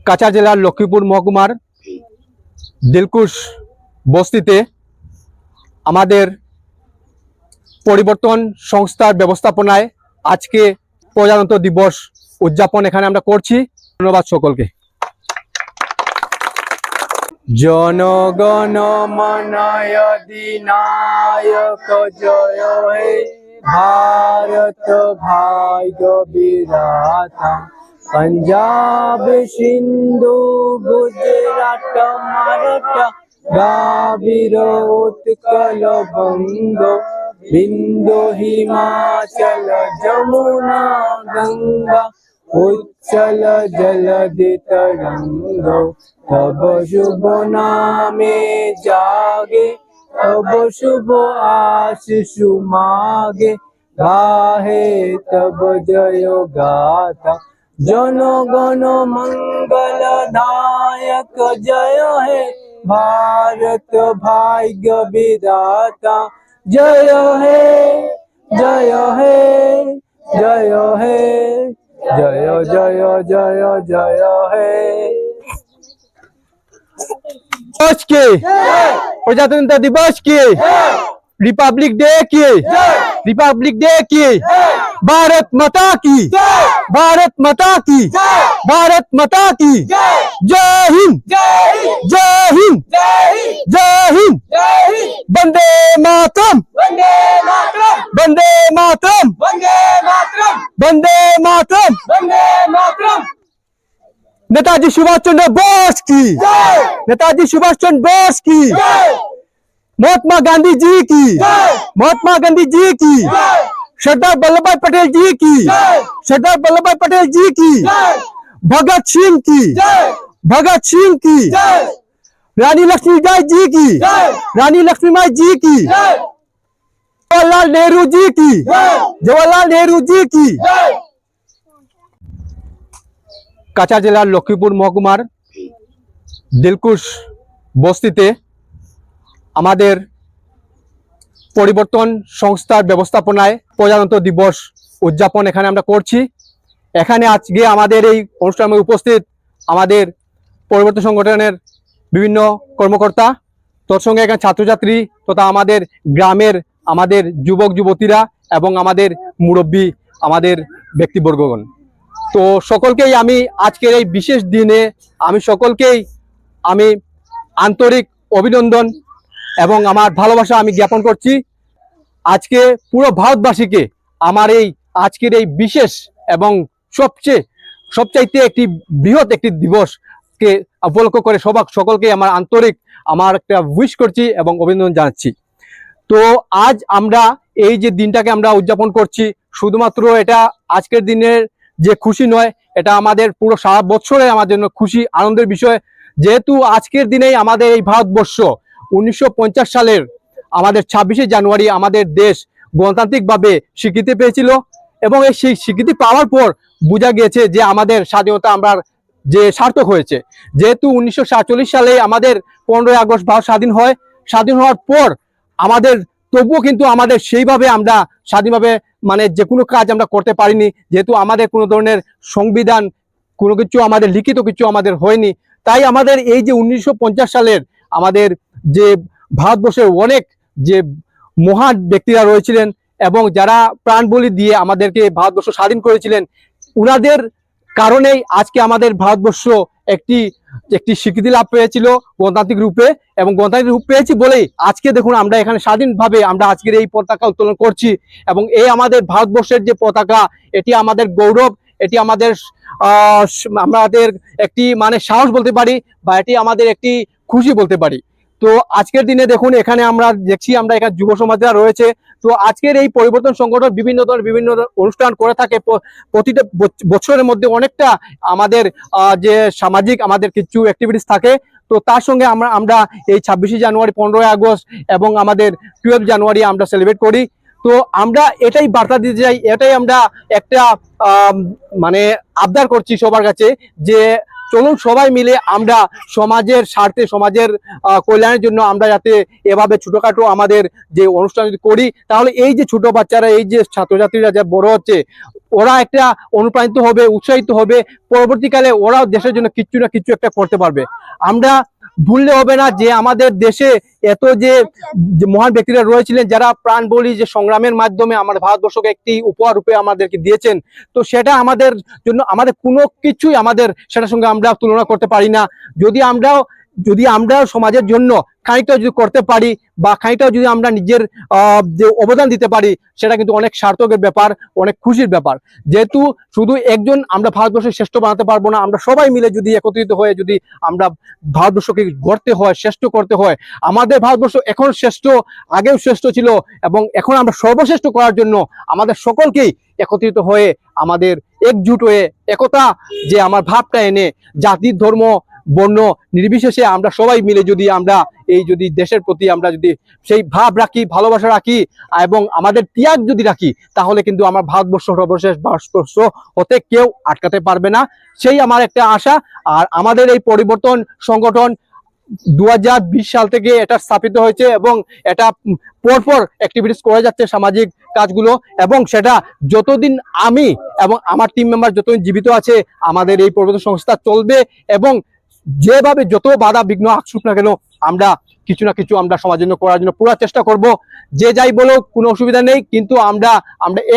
কাছাড় জেলার লক্ষ্মীপুর মহকুমার দিলকুশ বস্তিতে আমাদের পরিবর্তন সংস্থার ব্যবস্থাপনায় আজকে প্রজাতন্ত্র দিবস উদযাপন এখানে আমরা করছি। ধন্যবাদ সকলকে। জনগণ মন অধিনায়ক জয় হে ভারত ভাগ্য বিধাতা, पंजाब सिंधु गुजरात मराठा द्राविड़ उत्कल बंग बिंदु हिमाचल जमुना गंगा उच्चल जलधि तरंग, तब शुभ नामे जागे तब शुभ आशीष मागे, गाहे तब जय गाथा जनगण मंगल दायक जय हे भारत भाग्य विधाता, जय हे जय हे जय हे जय जय जय जय हे। दिवस की प्रजातंत्र दिवस की रिपब्लिक डे की रिपब्लिक डे की भारत माता की भारत माता की भारत माता की जय हिंद जय हिंद जय हिंद वंदे मातरम वंदे मातरम वंदे मातरम वंदे मातरम वंदे मातरम। नेताजी सुभाष चंद्र बोस की नेताजी सुभाष चंद्र बोस की महात्मा गांधी जी की महात्मा गांधी जी की सरदार वल्लभ भाई पटेल जी की सरदार वल्लभ भाई पटेल जी की भगत सिंह की रानी लक्ष्मीबाई जी की रानी लक्ष्मीबाई जी की जवाहरलाल नेहरू जी की जवाहरलाल नेहरू जी की। কাছাড় জেলার লক্ষ্মীপুর মহকুমার দিলকুশ বস্তিতে আমাদের পরিবর্তন সংস্থার ব্যবস্থাপনায় প্রজাতন্ত্র দিবস উদযাপন এখানে আমরা করছি। এখানে আজকে আমাদের এই অনুষ্ঠানে উপস্থিত আমাদের পরিবর্তন সংগঠনের বিভিন্ন কর্মকর্তা, তোর সঙ্গে এখানে ছাত্রছাত্রী তথা আমাদের গ্রামের আমাদের যুবক যুবতীরা এবং আমাদের মুরব্বী আমাদের ব্যক্তিবর্গগণ। তো সকলকেই আমি আজকের এই বিশেষ দিনে আমি সকলকেই আমি আন্তরিক অভিনন্দন এবং আমার ভালোবাসা আমি জ্ঞাপন করছি। আজকে পুরো ভারতবাসীকে আমার এই আজকের এই বিশেষ এবং সবচাইতে একটি বৃহৎ একটি দিবসকে উপলক্ষ করে সকলকে আমার আন্তরিক আমার একটা উইশ করছি এবং অভিনন্দন জানাচ্ছি। তো আজ আমরা এই যে দিনটাকে আমরা উদযাপন করছি, শুধুমাত্র এটা আজকের দিনের যে খুশি নয়, এটা আমাদের পুরো সারা বছরে আমার জন্য খুশি আনন্দের বিষয়। যেহেতু আজকের দিনেই আমাদের এই ভারতবর্ষ 1950 সালের আমাদের 26শে জানুয়ারি আমাদের দেশ গণতান্ত্রিকভাবে স্বীকৃতি পেয়েছিল এবং এই স্বীকৃতি পাওয়ার পর বোঝা গিয়েছে যে আমাদের স্বাধীনতা আমরা যে সার্থক হয়েছে। যেহেতু 1947 সালে আমাদের 15ই আগস্ট ভারত স্বাধীন হয়, স্বাধীন হওয়ার পর আমাদের তবুও কিন্তু আমাদের সেইভাবে আমরা স্বাধীনভাবে মানে যে কোনো কাজ আমরা করতে পারিনি, যেহেতু আমাদের কোনো ধরনের সংবিধান কোনো কিছু আমাদের লিখিত কিছু আমাদের হয়নি। তাই আমাদের এই যে 1950 সালের আমাদের যে ভারতবর্ষের অনেক যে মহান ব্যক্তিরা রয়েছিলেন এবং যারা প্রাণ বলি দিয়ে আমাদেরকে ভারতবর্ষ স্বাধীন করেছিলেন, উনাদের কারণেই আজকে আমাদের ভারতবর্ষ একটি স্বীকৃতি লাভ পেয়েছিল গণতান্ত্রিক রূপে, এবং গণতান্ত্রিক রূপ পেয়েছি বলেই আজকে দেখুন আমরা এখানে স্বাধীনভাবে আমরা আজকের এই পতাকা উত্তোলন করছি। এবং এই আমাদের ভারতবর্ষের যে পতাকা, এটি আমাদের গৌরব, এটি আমাদের একটি মানে সাহস বলতে পারি বা এটি আমাদের একটি খুশি বলতে পারি। তো আজকের দিনে দেখুন এখানে আমরা দেখছি আমরা এখানে যুব সমাজরা রয়েছে। তো আজকের এই পরিবর্তন সংগঠন বিভিন্ন অনুষ্ঠান করে থাকে প্রতিটা বছরের মধ্যে অনেকটা আমাদের যে সামাজিক আমাদের কিছু অ্যাক্টিভিটিস থাকে। তো তার সঙ্গে আমরা এই 26শে জানুয়ারি, 15ই আগস্ট এবং আমাদের 12 জানুয়ারি আমরা সেলিব্রেট করি। তো আমরা এটাই বার্তা দিতে চাই, এটাই আমরা একটা মানে আবদার করছি সবার কাছে যে চলুন সবাই মিলে আমরা সমাজের স্বার্থে সমাজের কল্যাণের জন্য আমরা যাতে এভাবে ছোটখাটো আমাদের যে অনুষ্ঠান যদি করি, তাহলে এই যে ছোট বাচ্চারা এই যে ছাত্রছাত্রীরা যা বড় হচ্ছে ওরা একটা অনুপ্রাণিত হবে, উৎসাহিত হবে, পরবর্তীকালে ওরাও দেশের জন্য কিছু না কিছু একটা করতে পারবে। আমরা ভুললে হবে না যে আমাদের দেশে এত যে মহান ব্যক্তিরা রয়েছিলেন যারা প্রাণ বলি যে সংগ্রামের মাধ্যমে আমাদের ভারতবর্ষকে একটি উপহার রূপে আমাদেরকে দিয়েছেন। তো সেটা আমাদের জন্য আমাদের কোনো কিছুই আমাদের সেটার সঙ্গে আমরা তুলনা করতে পারি না। যদি আমরা সমাজের জন্য খানিকটা যদি করতে পারি বা খানিকটা যদি আমরা নিজের যে অবদান দিতে পারি, সেটা কিন্তু অনেক সার্থকের ব্যাপার, অনেক খুশির ব্যাপার। যেহেতু শুধু একজন আমরা ভারতবর্ষের শ্রেষ্ঠ বানাতে পারবো না, আমরা সবাই মিলে যদি একত্রিত হয়ে যদি আমরা ভারতবর্ষকে গড়তে হয়, শ্রেষ্ঠ করতে হয়। আমাদের ভারতবর্ষ এখন শ্রেষ্ঠ, আগেও শ্রেষ্ঠ ছিল, এবং এখন আমরা সর্বশ্রেষ্ঠ করার জন্য আমাদের সকলকেই একত্রিত হয়ে, আমাদের একজুট হয়ে, একতা যে আমার ভাবটা এনে, জাতি ধর্ম বর্ণ নির্বিশেষে আমরা সবাই মিলে যদি আমরা এই যদি দেশের প্রতি আমরা যদি সেই ভাব রাখি, ভালোবাসা রাখি এবং আমাদের ত্যাগ যদি রাখি, তাহলে কিন্তু আমার ভারতবর্ষ সর্বশেষ ভারতবর্ষ হতে কেউ আটকাতে পারবে না। সেই আমার একটা আশা। আর আমাদের এই পরিবর্তন সংগঠন 2020 সাল থেকে এটা স্থাপিত হয়েছে এবং এটা পরপর অ্যাক্টিভিটিস করে যাচ্ছে, সামাজিক কাজগুলো, এবং সেটা যতদিন আমি এবং আমার টিম মেম্বার যতদিন জীবিত আছে, আমাদের এই পরিবর্তন সংস্থা চলবে। এবং যেভাবে যত বাধা বিঘ্ন আসুক না কেন, আমরা কিছু না কিছু আমরা সমাজের জন্য করার জন্য পুরো চেষ্টা করব। যে যাই বলো কোনো অসুবিধা নেই, কিন্তু আমরা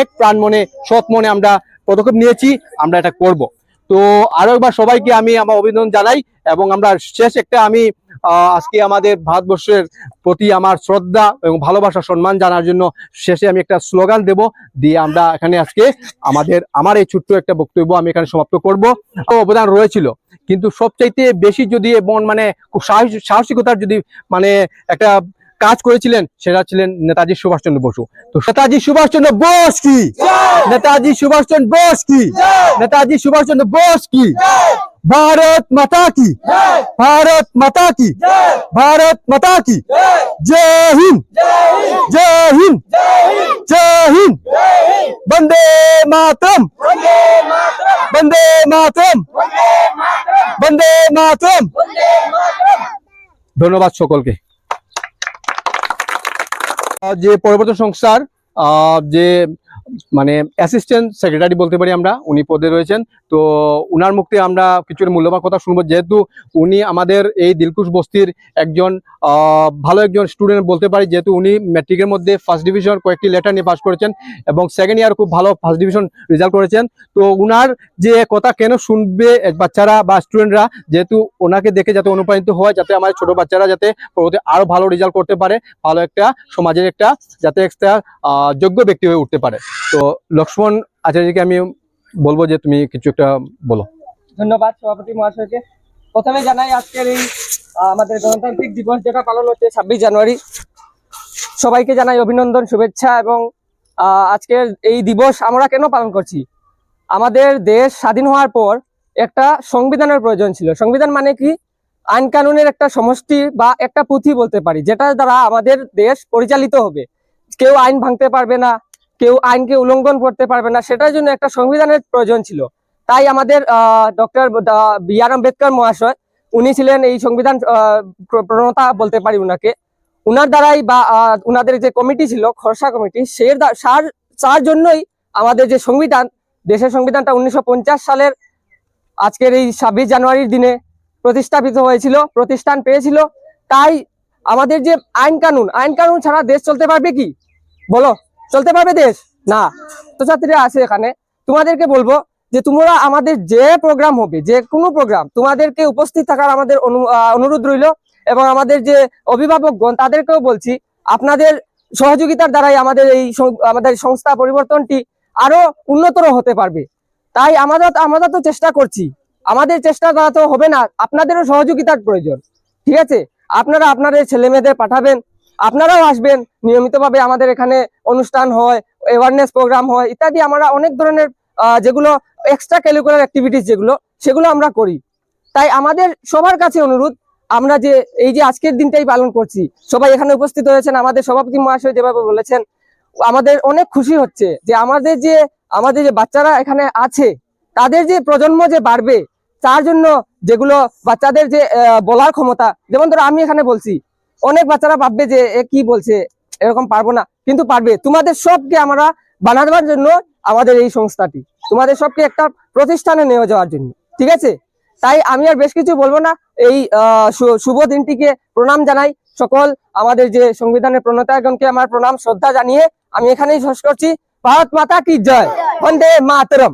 এক প্রাণ মনে, সৎ মনে আমরা পদক্ষেপ নিয়েছি, আমরা এটা করব। তো আরো একবার সবাইকে আমি আমার অভিনন্দন জানাই। এবং আমরা শেষ একটা আমি আজকে আমাদের ভারতবর্ষের প্রতি আমার শ্রদ্ধা এবং ভালোবাসা সম্মান জানার জন্য শেষে আমি একটা স্লোগান দেব, দিয়ে আমরা এখানে আজকে আমার এই ছোট্ট একটা বক্তব্য আমি এখানে সমাপ্ত করব। অবদান রয়েছিল, কিন্তু সবচাইতে বেশি যদি মানে খুব সাহসিকতার যদি মানে একটা কাজ করেছিলেন, সেটা ছিলেন নেতাজি সুভাষচন্দ্র বসু। তো নেতাজি সুভাষচন্দ্র বোস কি, নেতাজি সুভাষচন্দ্র বোস কি, নেতাজি সুভাষচন্দ্র বোস কি। भारत माता की, भारत माता की, भारत माता की जय हिंद, जय हिंद, जय हिंद। वंदे मातरम, वंदे मातरम, वंदे मातरम। ধন্যবাদ সকলকে। যে পরিবর্তন সংস্থার যে মানে অ্যাসিস্ট্যান্ট সেক্রেটারি বলতে পারি আমরা, উনি পদে রয়েছেন। তো উনার মুখে আমরা কিছু মূল্যবান কথা শুনবো, যেহেতু উনি আমাদের এই দিলকুশ বস্তির একজন ভালো একজন স্টুডেন্ট বলতে পারি, যেহেতু উনি ম্যাট্রিকের মধ্যে ফার্স্ট ডিভিশন কয়েকটি লেটার নিয়ে পাস করেছেন এবং সেকেন্ড ইয়ার খুব ভালো ফার্স্ট ডিভিশন রেজাল্ট করেছেন। তো উনার যে কথা কেন শুনবে বাচ্চারা বা স্টুডেন্টরা, যেহেতু ওনাকে দেখে যাতে অনুপ্রাণিত হয়, যাতে আমার ছোট বাচ্চারা যাতে পরবর্তী আরো ভালো রেজাল্ট করতে পারে, ভালো একটা সমাজের একটা যাতে একটা যোগ্য ব্যক্তি হয়ে উঠতে পারে। তো লক্ষ্মণ আচার্যকে আমি বলবো যে তুমি কিছু একটা বলো। ধন্যবাদ সভাপতি মহাশয়কে। প্রথমে জানাই আজকের এই আমাদের গণতান্ত্রিক দিবস যেটা পালন হচ্ছে 26 জানুয়ারি, সবাইকে জানাই অভিনন্দন, শুভেচ্ছা। এবং আজকের এই দিবস আমরা কেন পালন করছি? আমাদের দেশ স্বাধীন হওয়ার পর একটা সংবিধানের প্রয়োজন ছিল। সংবিধান মানে কি? আইন কানুনের একটা সমষ্টি বা একটা পুঁথি বলতে পারি, যেটা দ্বারা আমাদের দেশ পরিচালিত হবে। কেউ আইন ভাঙতে পারবে না, কেউ আইনকে উল্লঙ্ঘন করতে পারবে না, সেটার জন্য একটা সংবিধানের প্রয়োজন ছিল। তাই আমাদের ডক্টর বি.আর. আম্বেদকর মহাশয়, উনি ছিলেন এই সংবিধান প্রণেতা বলতে পারি উনাকে। উনার দ্বারাই বা উনাদের যে কমিটি ছিল, খরসা কমিটি, তার জন্যই আমাদের যে সংবিধান, দেশের সংবিধানটা 1950 সালের আজকের এই 26 জানুয়ারির দিনে প্রতিষ্ঠাপিত হয়েছিল, প্রতিষ্ঠান পেয়েছিল। তাই আমাদের যে আইন কানুন ছাড়া দেশ চলতে পারবে কি? বলো, চলতে পারবে দেশ? না। তো ছাত্রীরা আছে এখানে, তোমাদেরকে বলবো যে তোমরা আমাদের যে প্রোগ্রাম হবে, যে কোনো প্রোগ্রাম, তোমাদেরকে উপস্থিত থাকার আমাদের অনুরোধ রইল। এবং আমাদের যে অভিভাবকগণ, তাদেরকেও বলছি, আপনাদের সহযোগিতার দ্বারাই আমাদের সংস্থা পরিবর্তনটি আরো উন্নতর হতে পারবে। তাই আমরা তো চেষ্টা করছি, আমাদের চেষ্টা দ্বারা তো হবে না, আপনাদেরও সহযোগিতার প্রয়োজন। ঠিক আছে? আপনারা আপনাদের ছেলে মেয়েদের পাঠাবেন, আপনারাও আসবেন নিয়মিতভাবে। আমাদের এখানে অনুষ্ঠান হয়, অ্যাওয়ারনেস প্রোগ্রাম হয় ইত্যাদি। আমরা অনেক ধরনের যেগুলো এক্সট্রা কারিকুলার অ্যাক্টিভিটিস সেগুলো আমরা করি। তাই আমাদের সবার কাছে অনুরোধ, আমরা যে এই যে আজকের দিনটাই পালন করছি, সবাই এখানে উপস্থিত হয়েছেন। আমাদের সভাপতি মহাশয় যেভাবে বলেছেন, আমাদের অনেক খুশি হচ্ছে যে আমাদের যে বাচ্চারা এখানে আছে, তাদের যে প্রজন্ম যে বাড়বে, তার জন্য যেগুলো বাচ্চাদের যে বলার ক্ষমতা, যেমন ধরো আমি এখানে বলছি, অনেক বাচ্চারা ভাববে যে এ কি বলছে, এরকম পারবো না, কিন্তু পারবে। তোমাদের সবকে আমরা বানাবার জন্য আমাদের এই সংস্থাটি, তোমাদের সবকে একটা প্রতিষ্ঠানে নিয়ে যাওয়ার জন্য। ঠিক আছে, তাই আমি আর বেশ কিছু বলবো না, এই শুভ দিনটিকে প্রণাম জানাই। সকল আমাদের যে সংবিধানের প্রণেতাগণকে আমার প্রণাম শ্রদ্ধা জানিয়ে আমি এখানেই শেষ করছি। ভারত মাতা কি জয়, বন্দে মাতরম।